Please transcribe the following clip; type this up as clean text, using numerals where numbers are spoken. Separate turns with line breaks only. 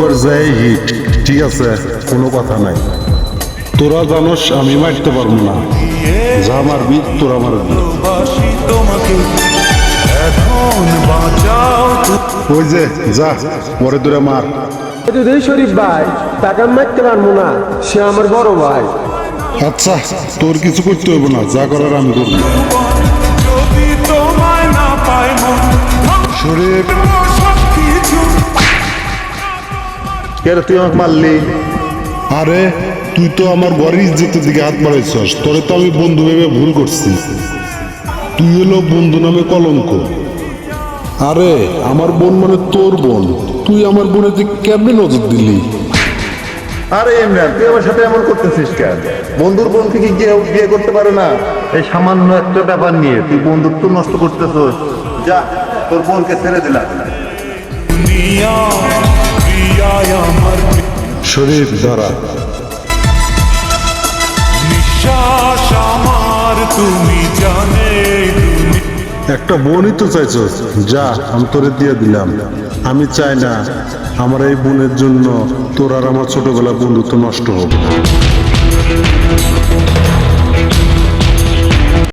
পর্যায়ে হিট, ঠিক আছে, কোনো কথা নাই। তোরা জানোস আমি মারতে পারবো না, যা মারবি তোরা মারবি। ওই যে যা, পরে তোরা মার।
শরীফ ভাই, তাকে আমি মারতে পারবো না, সে আমার বড় ভাই।
আচ্ছা, তোর কিছু করতে হবে না, যা করার আমি করবো। শরীফ,
তুই আমাকে মারলি?
আরে তুই তো আমার বড় ইজ্জতের দিকে হাত বাড়াইছস, তোরে তো আমি বন্ধু ভেবে ভুল করছি। তুই হলো বন্ধু নামে কলঙ্ক। আরে আমার বোন মানে তোর বোন, তুই আমার বোনের দিকে কেমনে নজর দিলি?
আরে ইমরান, তুই আমার সাথে এমন করতেছিস কেন? বন্ধুর বোনকে কি কেউ বিয়ে করতে পারে না? এই সামান্য একটা ব্যাপার নিয়ে তুই বন্ধুত্ব নষ্ট করতেছিস। যা, তোর বোনকে ছেড়ে দিলাম।
শরীফ দাঁড়া। একটা বোনই তো চাইছ, যা আমি তোরে দিয়ে দিলাম। আমি চাই না আমার এই বোনের জন্য তোর আর আমার ছোটবেলা বন্ধুত্ব নষ্ট হোক।